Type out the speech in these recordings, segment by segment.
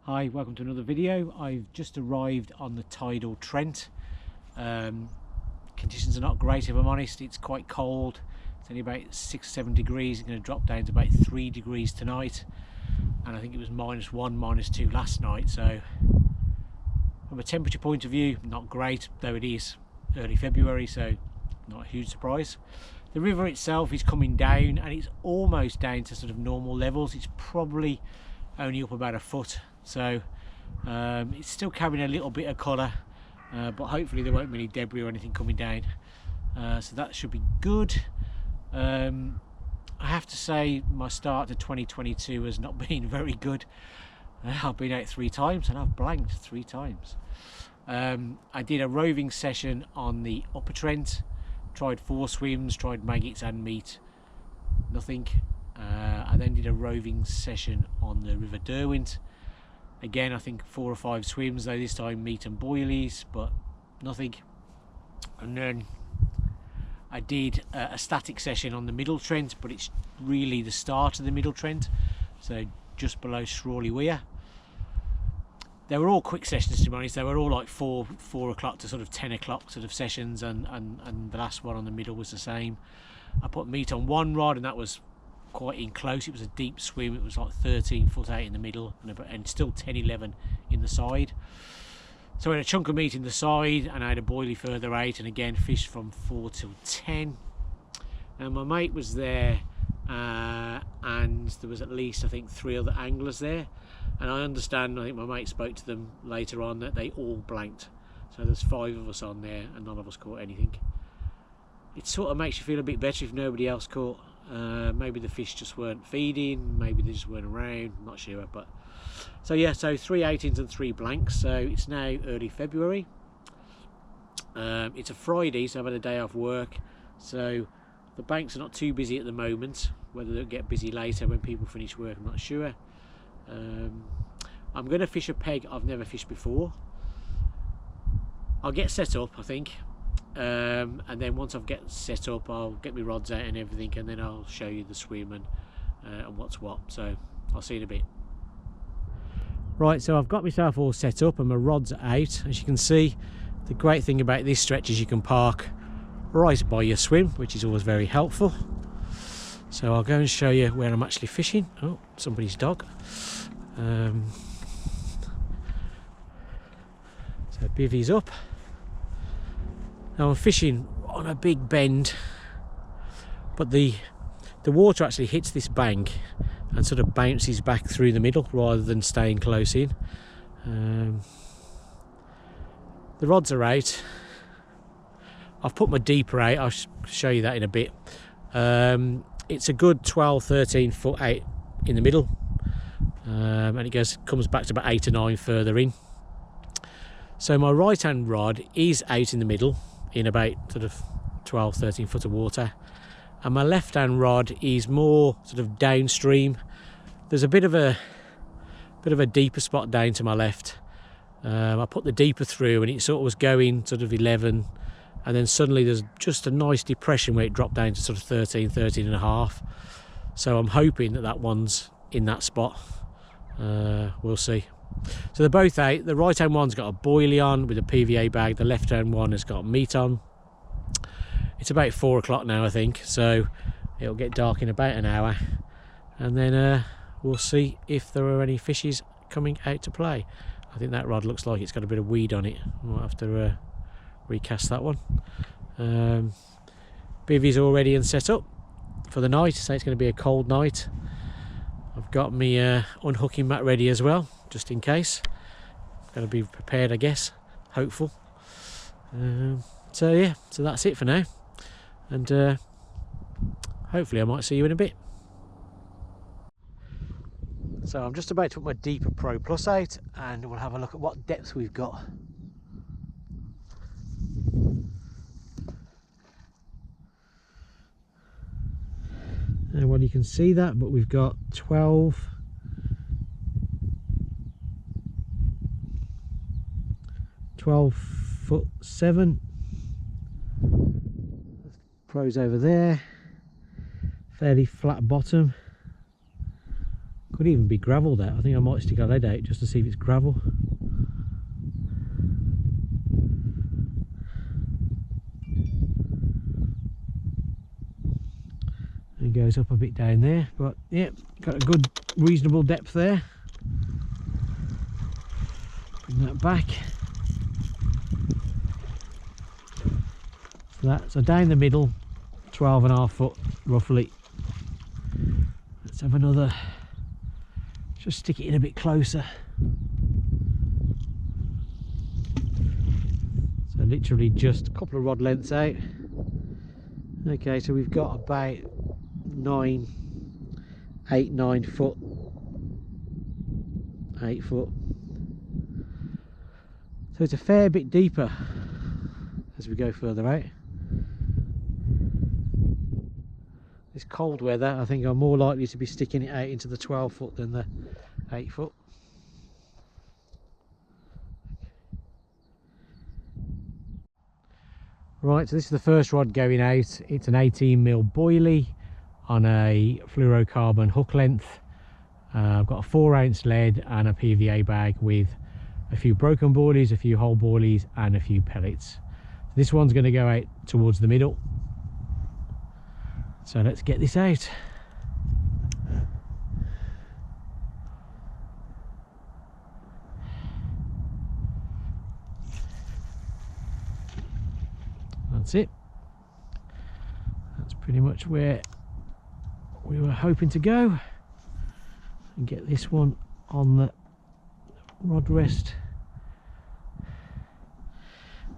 Hi, welcome to another video. I've just arrived on the Tidal Trent. Conditions are not great if I'm honest. It's quite cold. It's only about 6-7 degrees. It's going to drop down to about 3 degrees tonight, and I think it was -1, -2 last night. So from a temperature point of view, not great, though it is early February, so not a huge surprise. The river itself is coming down, and it's almost down to sort of normal levels. It's probably only up about a foot, so it's still carrying a little bit of colour, but hopefully there won't be any debris or anything coming down, so that should be good. I have to say my start to 2022 has not been very good. I've been out 3 times and I've blanked 3 times. I did a roving session on the Upper Trent, tried 4 swims, tried maggots and meat, nothing. I then did a roving session on the River Derwent. Again, I think 4 or 5 swims, though this time meat and boilies, but nothing. And then I did a static session on the Middle Trent, but it's really the start of the Middle Trent, so just below Shrawley Weir. They were all quick sessions, to be honest. They were all like 4 o'clock to sort of 10 o'clock sort of sessions, and the last one on the middle was the same. I put meat on one rod, and that was quite in close. It was a deep swim. It was like 13 foot out in the middle, and still 10-11 in the side. So I had a chunk of meat in the side, and I had a boilie further out, and again fished from 4 till 10. And my mate was there, and there was at least, I think, 3 other anglers there. And I understand, I think my mate spoke to them later on, that they all blanked. So there's 5 of us on there, and none of us caught anything. It sort of makes you feel a bit better if nobody else caught. Maybe the fish just weren't feeding, maybe they just weren't around, I'm not sure. But so yeah, so 3 18s and 3 blanks. So it's now early February. It's a Friday, so I've had a day off work, so the banks are not too busy at the moment. Whether they'll get busy later when people finish work, I'm not sure. I'm going to fish a peg I've never fished before. I'll get set up, I think, and then once I've get set up, I'll get my rods out and everything, and then I'll show you the swim and what's what. So I'll see you in a bit. Right, so I've got myself all set up and my rods are out. As you can see, the great thing about this stretch is you can park right by your swim, which is always very helpful. So I'll go and show you where I'm actually fishing. Oh, somebody's dog. So bivvy's up. Now I'm fishing on a big bend, but the water actually hits this bank and sort of bounces back through the middle rather than staying close in. The rods are out. I've put my deeper out. I'll show you that in a bit. It's a good 12-13 foot out in the middle, and it comes back to about 8 or 9 further in. So my right hand rod is out in the middle in about sort of 12-13 foot of water, and my left hand rod is more sort of downstream. There's a bit of a deeper spot down to my left. I put the deeper through, and it sort of was going sort of 11, and then suddenly there's just a nice depression where it dropped down to sort of 13 and a half. So I'm hoping that that one's in that spot. We'll see. So they're both out. The right hand one's got a boilie on with a PVA bag. The left hand one has got meat on. It's about 4 o'clock now, I think, so it'll get dark in about an hour, and then we'll see if there are any fishes coming out to play. I think that rod looks like it's got a bit of weed on it. I might have to recast that one. Bivvy's all ready and set up for the night, so it's going to be a cold night. I've got me unhooking mat ready as well, just in case. Got to be prepared, I guess, hopeful. So yeah, so that's it for now, and hopefully I might see you in a bit. So I'm just about to put my Deeper Pro Plus out, and we'll have a look at what depth we've got. And well, you can see that, but we've got 12 foot 7. Pro's over there, fairly flat bottom. Could even be gravel there. I think I might stick a lead out just to see if it's gravel. And it goes up a bit down there, but yeah, got a good reasonable depth there. Bring that back. So down the middle, 12.5 foot roughly. Let's have another, just stick it in a bit closer. So literally just a couple of rod lengths out. Okay, so we've got about 8, 9 foot, 8 foot. So it's a fair bit deeper as we go further out. This cold weather, I think I'm more likely to be sticking it out into the 12 foot than the 8 foot. Right, so this is the first rod going out. It's an 18mm boilie on a fluorocarbon hook length. I've got a 4-ounce lead and a PVA bag with a few broken boilies, a few whole boilies and a few pellets. This one's going to go out towards the middle. So let's get this out. That's it. That's pretty much where we were hoping to go. And get this one on the rod rest.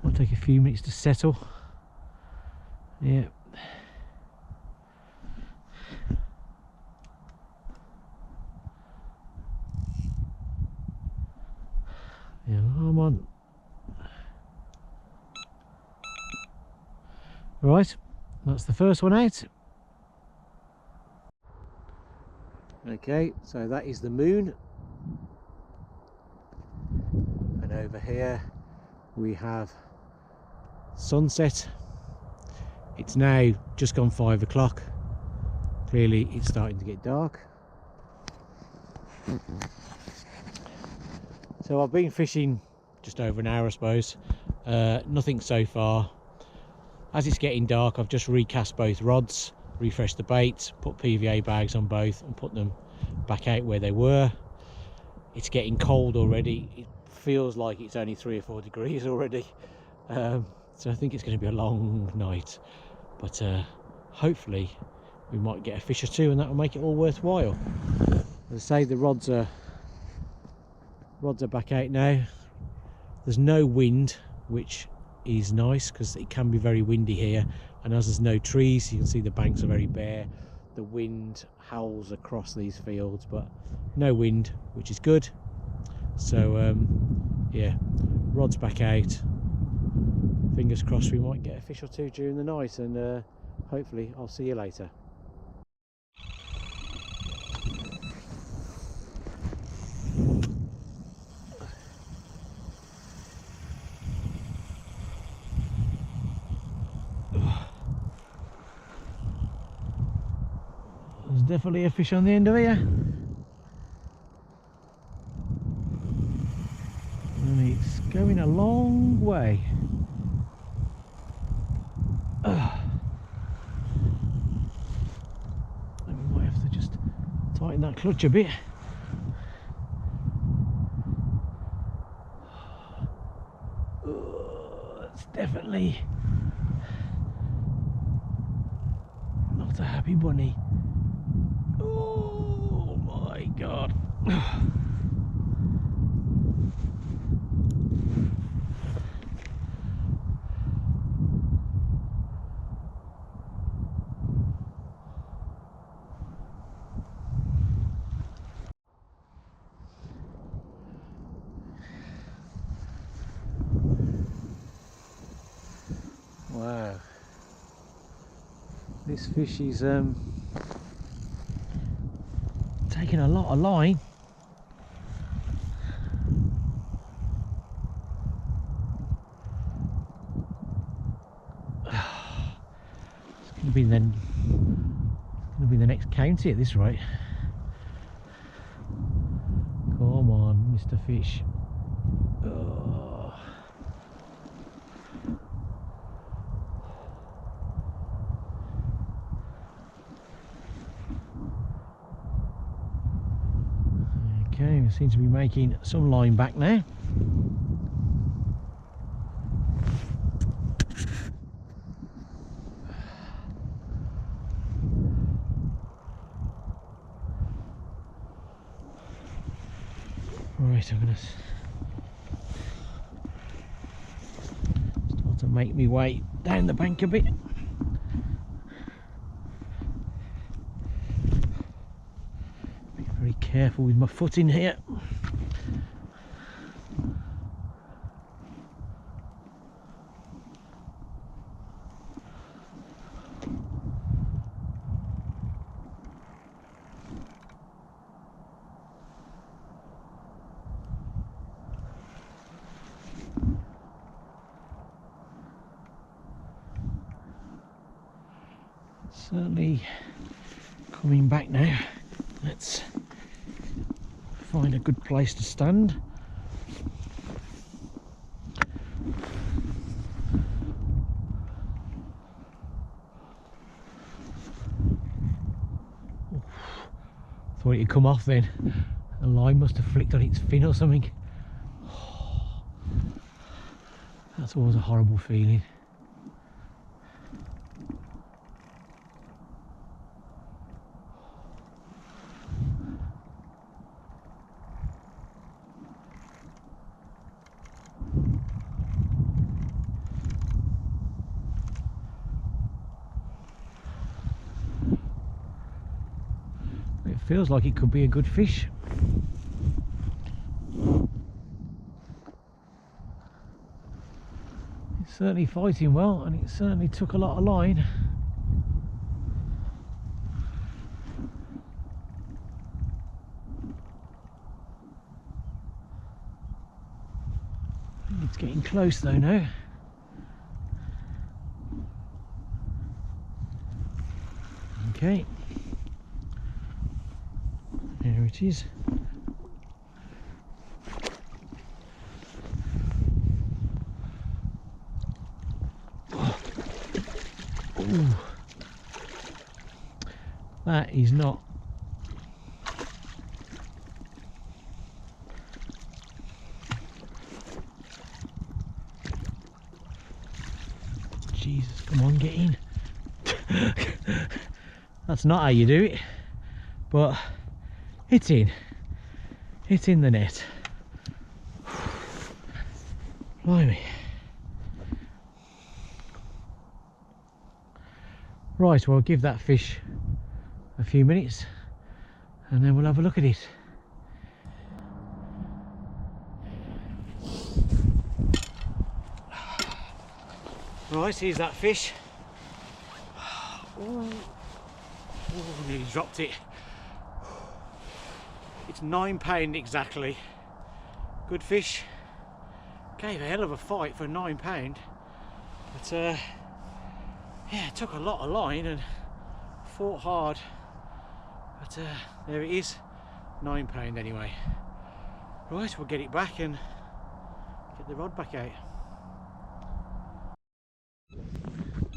Might take a few minutes to settle. Yeah. The alarm on. Right, that's the first one out. Okay, so that is the moon. And over here we have sunset. It's now just gone 5 o'clock. Clearly it's starting to get dark. So I've been fishing just over an hour, I suppose. Nothing so far. As it's getting dark, I've just recast both rods, refreshed the bait, put PVA bags on both and put them back out where they were. It's getting cold already. It feels like it's only 3 or 4 degrees already. So I think it's going to be a long night, but hopefully we might get a fish or two and that will make it all worthwhile. As I say, the rods are back out now. There's no wind, which is nice because it can be very windy here, and as there's no trees, you can see the banks are very bare. The wind howls across these fields, but no wind, which is good. So yeah, rods back out. Fingers crossed we might get a fish or two during the night, and hopefully I'll see you later. There's definitely a fish on the end of here, and it's going a long way. We might have to just tighten that clutch a bit. It's definitely not a happy bunny. Oh my god. Wow, this fish is taking a lot of line. It's going to be the next county at this rate. Mr. Fish. Oh. Okay, we seem to be making some line back now. Right, I'm going to start to make my way down the bank a bit. Be very careful with my footing here. Certainly coming back now. Let's find a good place to stand. Thought it'd come off then. The line must have flicked on its fin or something. That's always a horrible feeling. It feels like it could be a good fish. It's certainly fighting well, and it certainly took a lot of line. It's getting close though now. Okay. There it is. Ooh. That is not. Jesus, come on, get in. That's not how you do it, but it's in. It's in the net. Blimey. Right, well, I'll give that fish a few minutes and then we'll have a look at it. Right, here's that fish. Ooh. Ooh, nearly dropped it. It's £9 exactly. Good fish. Gave a hell of a fight for £9, but yeah, it took a lot of line and fought hard, but there it is, £9 anyway. Right, we'll get it back and get the rod back out.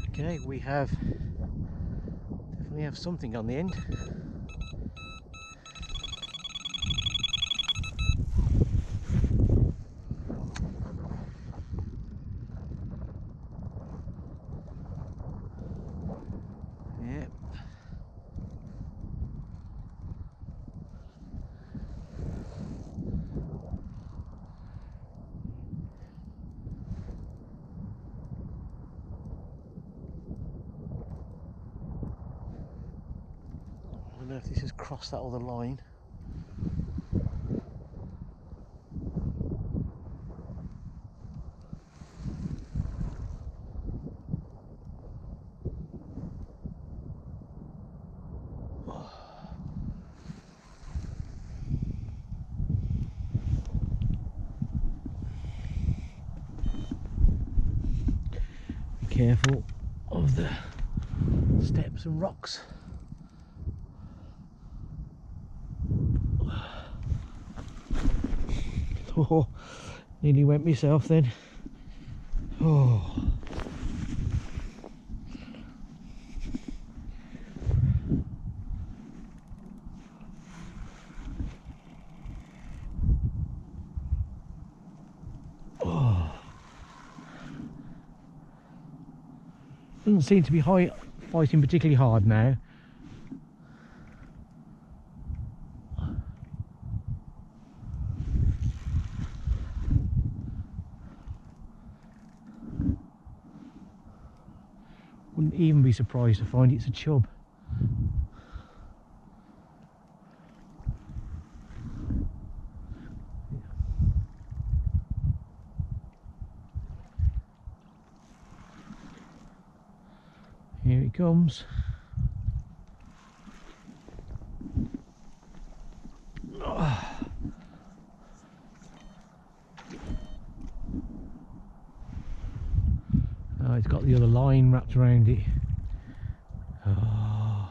Okay, we definitely have something on the end. I don't know if this has crossed that other line. Careful of the steps and rocks. Oh, nearly went myself then. Oh. Oh. Doesn't seem to be fighting particularly hard now. Wouldn't even be surprised to find it's a chub. Here it comes. Oh. Oh, it's got the other line wrapped around it. Oh.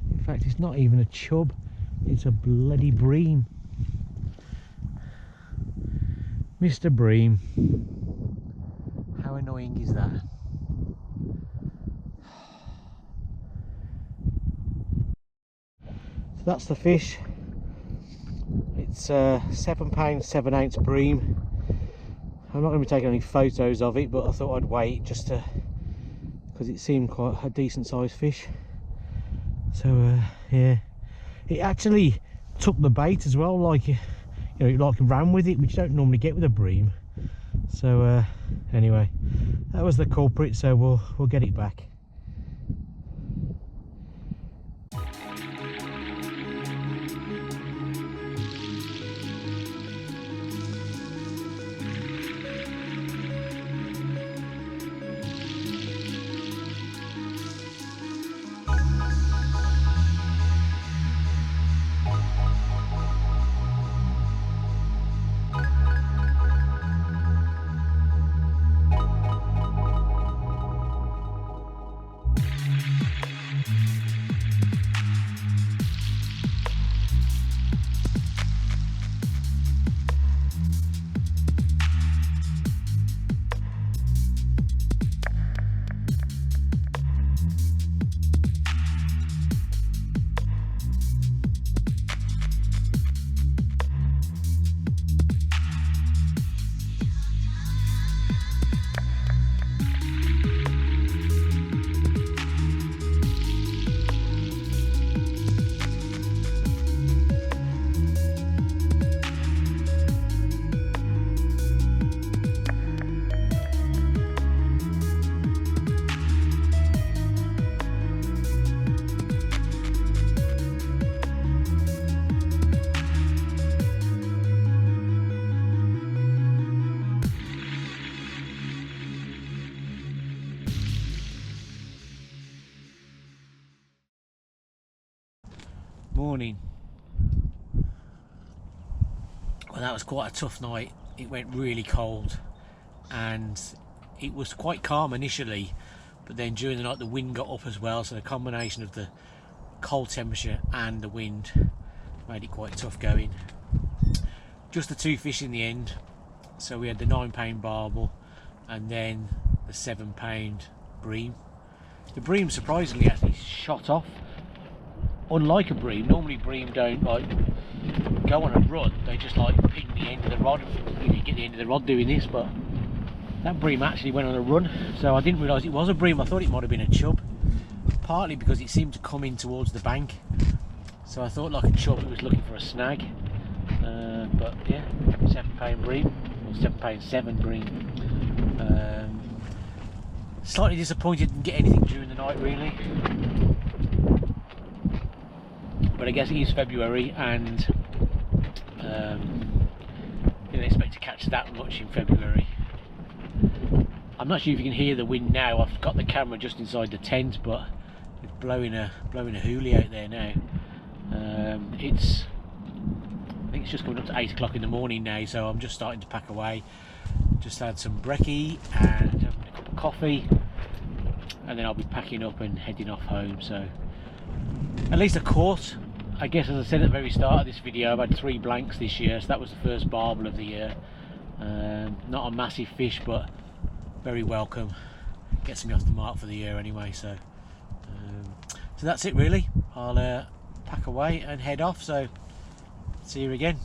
In fact, it's not even a chub, it's a bloody bream. Mr. Bream. How annoying is that? So that's the fish. It's £7 7/8 bream. I'm not going to be taking any photos of it, but I thought I'd wait just to, because it seemed quite a decent sized fish. So yeah, it actually took the bait as well, like, you know, it like ran with it, which you don't normally get with a bream. So anyway, that was the culprit, so we'll get it back. Morning. Well, that was quite a tough night. It went really cold and it was quite calm initially, but then during the night the wind got up as well, so the combination of the cold temperature and the wind made it quite tough going. Just the two fish in the end, so we had the £9 barbel and then the £7 bream. The bream surprisingly actually shot off. Unlike a bream, normally bream don't like go on a run, they just like ping the end of the rod. You get the end of the rod doing this, but that bream actually went on a run, so I didn't realise it was a bream. I thought it might have been a chub, partly because it seemed to come in towards the bank, so I thought like a chub it was looking for a snag. But yeah, £7 bream, or £7 7 bream. Slightly disappointed didn't get anything during the night really, but I guess it is February and didn't expect to catch that much in February. I'm not sure if you can hear the wind now. I've got the camera just inside the tent, but it's blowing a hoolie out there now. I think it's just coming up to 8 o'clock in the morning now, so I'm just starting to pack away. Just had some brekkie and having a cup of coffee, and then I'll be packing up and heading off home. So at least I caught I guess, as I said at the very start of this video, I've had 3 blanks this year, so that was the first barbel of the year. Not a massive fish, but very welcome. Gets me off the mark for the year anyway, so that's it really. I'll pack away and head off, so see you again.